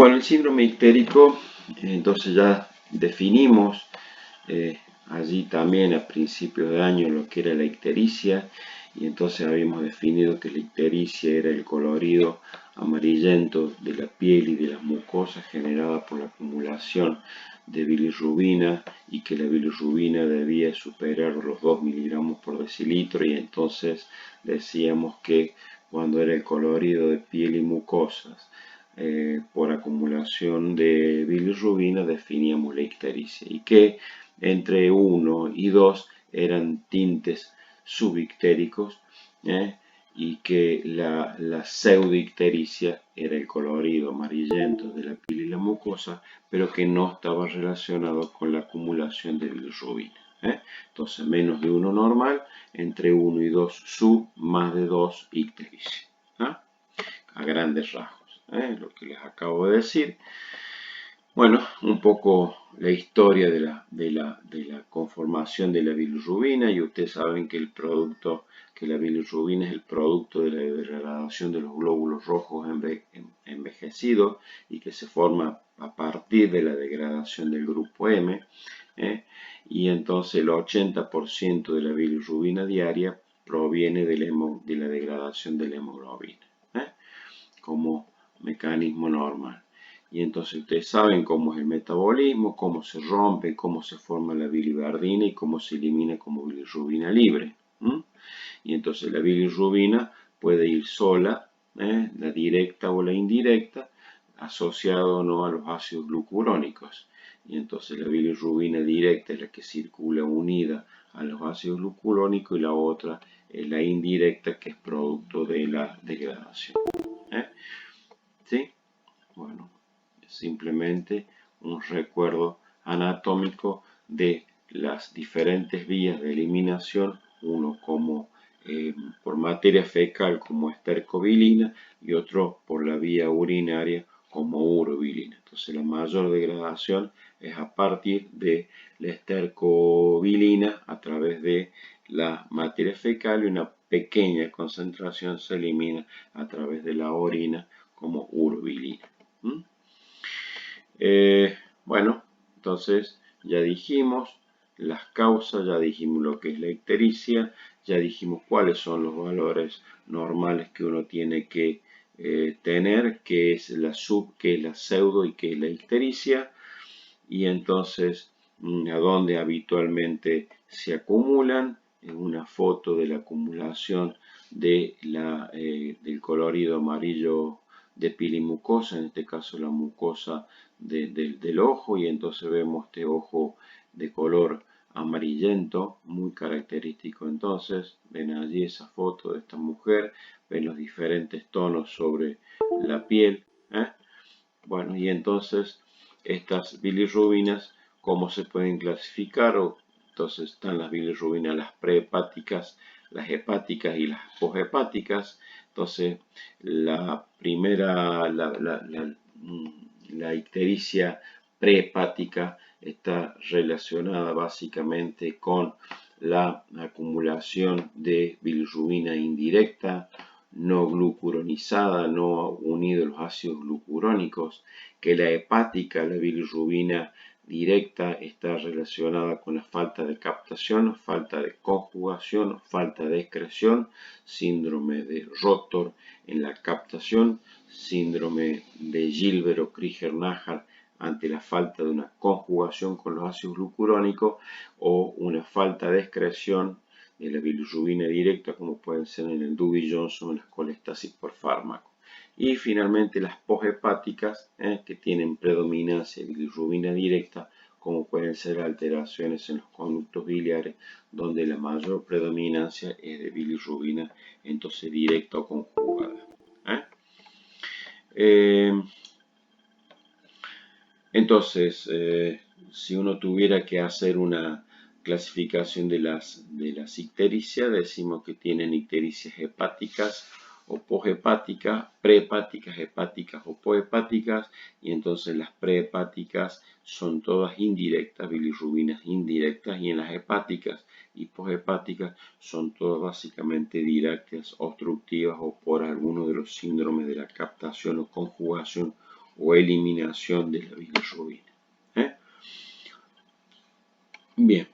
Bueno, el síndrome ictérico, entonces ya definimos allí también a principios de año lo que era la ictericia, y entonces habíamos definido que la ictericia era el colorido amarillento de la piel y de las mucosas generada por la acumulación de bilirrubina, y que la bilirrubina debía superar los 2 miligramos por decilitro, y entonces decíamos que cuando era el colorido de piel y mucosas por acumulación de bilirrubina definíamos la ictericia, y que entre 1 y 2 eran tintes subictéricos, y que la pseudoictericia era el colorido amarillento de la piel y la mucosa, pero que no estaba relacionado con la acumulación de bilirrubina. Entonces, menos de 1 normal, entre 1 y 2 sub, más de 2 ictericia. A grandes rasgos, lo que les acabo de decir. Bueno, un poco la historia de la conformación de la bilirrubina, y ustedes saben que la bilirrubina es el producto de la degradación de los glóbulos rojos envejecidos, y que se forma a partir de la degradación del grupo M, y entonces el 80% de la bilirrubina diaria proviene de la degradación de la hemoglobina, como mecanismo normal. Y entonces ustedes saben cómo es el metabolismo, cómo se rompe, cómo se forma la biliverdina y cómo se elimina como bilirrubina libre. Y entonces la bilirrubina puede ir sola, la directa o la indirecta, asociado o no a los ácidos glucurónicos. Y entonces la bilirrubina directa es la que circula unida a los ácidos glucurónicos, y la otra es la indirecta, que es producto de la degradación. ¿Sí? Bueno, simplemente un recuerdo anatómico de las diferentes vías de eliminación, uno como por materia fecal como estercobilina, y otro por la vía urinaria como urobilina. Entonces la mayor degradación es a partir de la estercobilina a través de la materia fecal, y una pequeña concentración se elimina a través de la orina como urobilina. Bueno, entonces ya dijimos las causas, ya dijimos lo que es la ictericia, ya dijimos cuáles son los valores normales que uno tiene que tener, qué es la qué es la pseudo y qué es la ictericia, y entonces a dónde habitualmente se acumulan, en una foto de la acumulación del colorido amarillo de piel y mucosa, en este caso la mucosa del ojo, y entonces vemos este ojo de color amarillento, muy característico. Entonces ven allí esa foto de esta mujer, ven los diferentes tonos sobre la piel. Bueno, y entonces estas bilirrubinas, ¿cómo se pueden clasificar? Entonces están las bilirrubinas, las prehepáticas, las hepáticas y las poshepáticas. Entonces la primera, la ictericia prehepática está relacionada básicamente con la acumulación de bilirrubina indirecta, no glucuronizada, no unido a los ácidos glucurónicos, que la hepática, la bilirrubina directa, está relacionada con la falta de captación, falta de conjugación, falta de excreción, síndrome de Rotor en la captación, síndrome de Gilbert o Krüger-Najar ante la falta de una conjugación con los ácidos glucurónicos, o una falta de excreción de la bilirrubina directa, como pueden ser en el Duby-Johnson o las colestasis por fármaco. Y finalmente las poshepáticas, que tienen predominancia de bilirrubina directa, como pueden ser alteraciones en los conductos biliares, donde la mayor predominancia es de bilirrubina, entonces directa o conjugada. Entonces, si uno tuviera que hacer una clasificación de las ictericias, decimos que tienen ictericias hepáticas o poshepáticas, prehepáticas, hepáticas o pohepáticas, y entonces las prehepáticas son todas indirectas, bilirrubinas indirectas, y en las hepáticas y poshepáticas son todas básicamente directas, obstructivas o por alguno de los síndromes de la captación o conjugación o eliminación de la bilirrubina. Bien.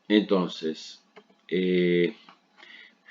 Entonces,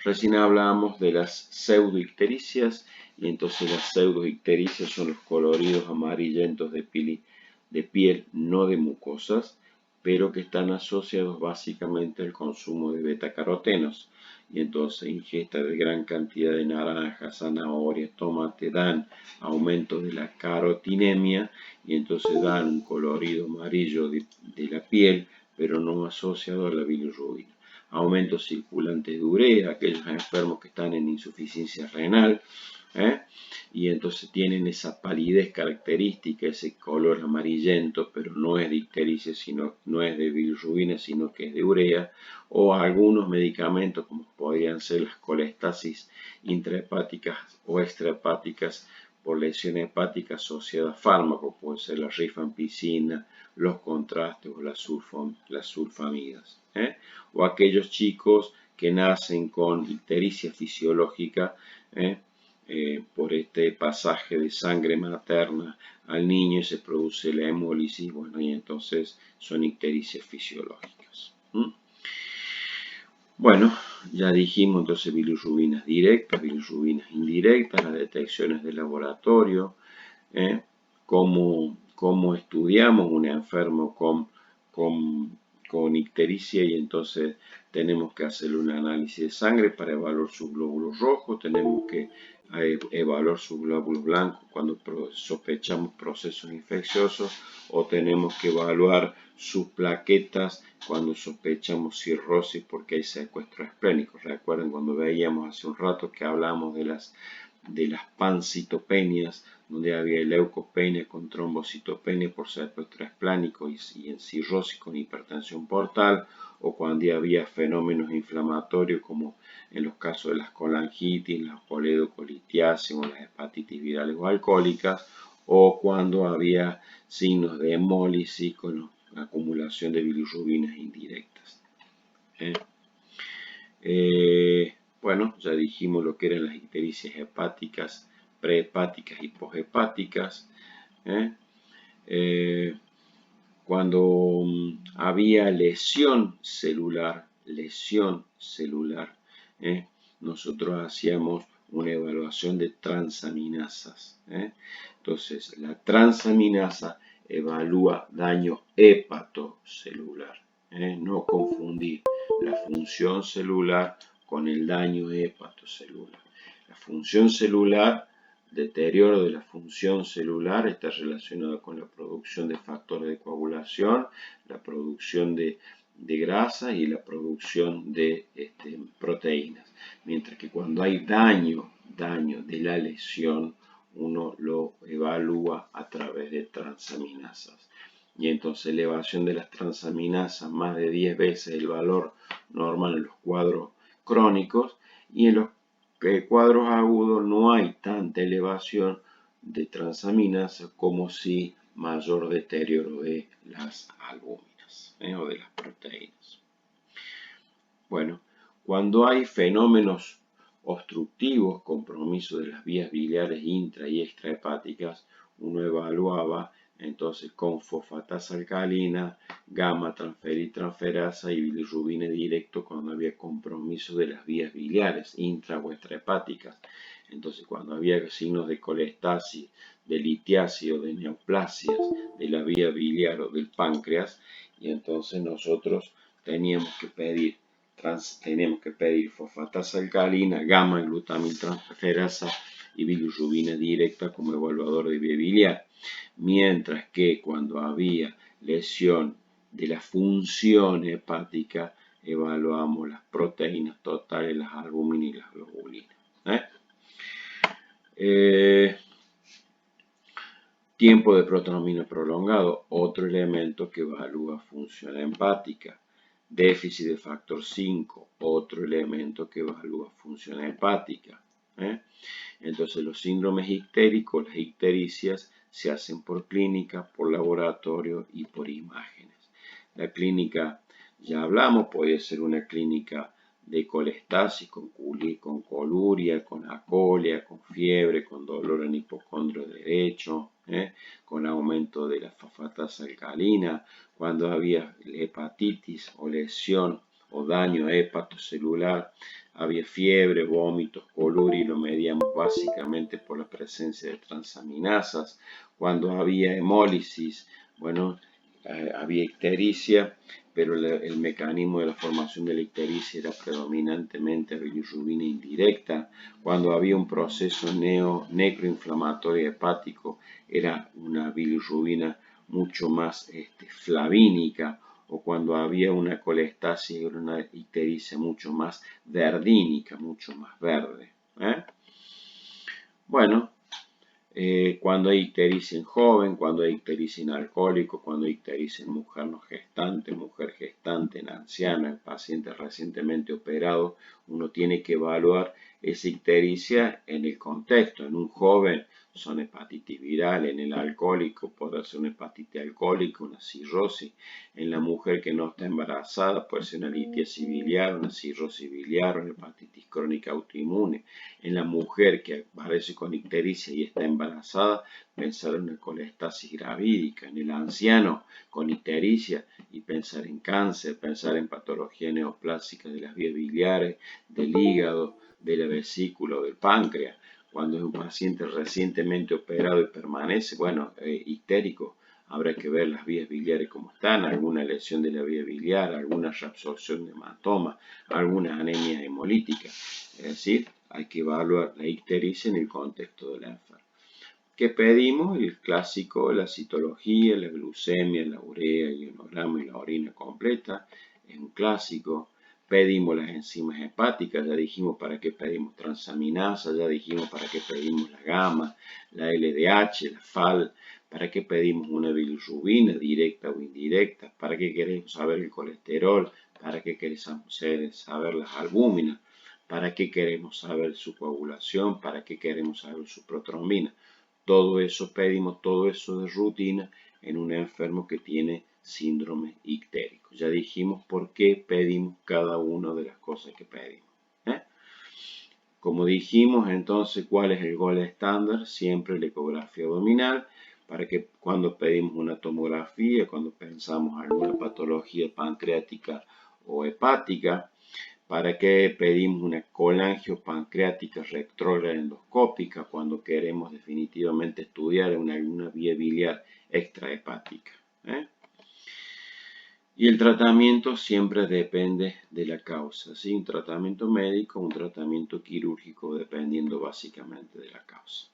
recién hablábamos de las pseudoictericias, y entonces las pseudoictericias son los coloridos amarillentos de piel, no de mucosas, pero que están asociados básicamente al consumo de betacarotenos. Y entonces ingesta de gran cantidad de naranjas, zanahorias, tomate dan aumento de la carotinemia y entonces dan un colorido amarillo de la piel, pero no asociado a la bilirrubina. Aumento circulante de urea, aquellos enfermos que están en insuficiencia renal, y entonces tienen esa palidez característica, ese color amarillento, pero no es de ictericia, no es de bilirrubina, sino que es de urea, o algunos medicamentos como podrían ser las colestasis intrahepáticas o extrahepáticas por lesión hepática asociada a fármacos, puede ser la rifampicina, los contrastes o las sulfamidas, o aquellos chicos que nacen con ictericia fisiológica, por este pasaje de sangre materna al niño y se produce la hemólisis, bueno, y entonces son ictericias fisiológicas. Bueno, ya dijimos entonces bilirrubinas directas, bilirrubinas indirectas, las detecciones de laboratorio, cómo estudiamos un enfermo con ictericia y entonces tenemos que hacerle un análisis de sangre para evaluar sus glóbulos rojos, tenemos que evaluar sus glóbulos blancos cuando sospechamos procesos infecciosos o tenemos que evaluar sus plaquetas cuando sospechamos cirrosis porque hay secuestro esplénico. Recuerden cuando veíamos hace un rato que hablamos de las pancitopenias, donde había leucopenia con trombocitopenia por secuestro esplénico y en cirrosis con hipertensión portal, o cuando había fenómenos inflamatorios como en los casos de las colangitis, las coledocolitiasis o las hepatitis virales o alcohólicas, o cuando había signos de hemólisis con acumulación de bilirrubinas indirectas. Bueno, ya dijimos lo que eran las ictericias hepáticas, prehepáticas y poshepáticas. Cuando había lesión celular, nosotros hacíamos una evaluación de transaminasas. Entonces, la transaminasa evalúa daño hepatocelular. No confundir la función celular con el daño hepatocelular. La función celular, deterioro de la función celular está relacionado con la producción de factores de coagulación, la producción de grasa y la producción de proteínas. Mientras que cuando hay daño de la lesión, uno lo evalúa a través de transaminasas. Y entonces elevación de las transaminasas más de 10 veces el valor normal en los cuadros crónicos, y en los cuadros agudos no hay tanta elevación de transaminasas como si mayor deterioro de las albúminas o de las proteínas. Bueno, cuando hay fenómenos obstructivos, compromiso de las vías biliares intra y extrahepáticas, uno evaluaba entonces con fosfatasa alcalina, gamma transferasa y bilirrubina directo cuando había compromiso de las vías biliares intra o extrahepáticas. Entonces cuando había signos de colestasis, de litiasis o de neoplasias de la vía biliar o del páncreas, y entonces nosotros teníamos que pedir fosfatasa alcalina, gamma glutamiltransferasa y bilirrubina directa como evaluador de vía biliar. Mientras que cuando había lesión de la función hepática, evaluamos las proteínas totales, las albúminas y las globulinas. Tiempo de protonamina prolongado, otro elemento que evalúa función hepática. Déficit de factor 5, otro elemento que evalúa función hepática. Entonces los síndromes ictéricos, las ictericias, se hacen por clínica, por laboratorio y por imágenes. La clínica, ya hablamos, puede ser una clínica de colestasis con coluria, con acolia, con fiebre, con dolor en hipocondrio derecho, con aumento de la fosfatasa alcalina, cuando había hepatitis o lesión o daño hepatocelular, había fiebre, vómitos, coluria y lo medíamos básicamente por la presencia de transaminasas. Cuando había hemólisis, bueno, había ictericia, pero el mecanismo de la formación de la ictericia era predominantemente bilirrubina indirecta. Cuando había un proceso necroinflamatorio hepático, era una bilirrubina mucho más flavínica, o cuando había una colestasis, era una ictericia mucho más verdínica, mucho más verde. Bueno, cuando hay ictericia en joven, cuando hay ictericia en alcohólico, cuando hay ictericia en mujer no gestante, mujer gestante, en anciana, en paciente recientemente operado, uno tiene que evaluar esa ictericia en el contexto. En un joven son hepatitis viral, en el alcohólico puede ser una hepatitis alcohólica, una cirrosis. En la mujer que no está embarazada puede ser una litiasis biliar, una cirrosis biliar, una hepatitis crónica autoinmune. En la mujer que aparece con ictericia y está embarazada, pensar en una colestasis gravídica. En el anciano con ictericia y pensar en cáncer, pensar en patología neoplásica de las vías biliares, del hígado, de la vesícula o del páncreas. Cuando es un paciente recientemente operado y permanece, ictérico, habrá que ver las vías biliares cómo están, alguna lesión de la vía biliar, alguna reabsorción de hematoma, alguna anemia hemolítica. Es decir, hay que evaluar la ictericia en el contexto de la enfermedad. ¿Qué pedimos? El clásico, la citología, la glucemia, la urea, el ionograma y la orina completa. Es un clásico. Pedimos las enzimas hepáticas, ya dijimos para qué pedimos transaminasa, ya dijimos para qué pedimos la gamma, la LDH, la FAL, para qué pedimos una bilirrubina directa o indirecta, para qué queremos saber el colesterol, para qué queremos saber las albúminas, para qué queremos saber su coagulación, para qué queremos saber su protrombina. Todo eso pedimos, todo eso de rutina en un enfermo que tiene síndrome ictérico. Ya dijimos por qué pedimos cada una de las cosas que pedimos. Como dijimos, entonces, ¿cuál es el gold estándar? Siempre la ecografía abdominal, para que cuando pedimos una tomografía, cuando pensamos en alguna patología pancreática o hepática, ¿para qué pedimos una colangiopancreática retrógrada endoscópica cuando queremos definitivamente estudiar alguna vía biliar extrahepática? Y el tratamiento siempre depende de la causa, ¿sí? Un tratamiento médico, un tratamiento quirúrgico, dependiendo básicamente de la causa.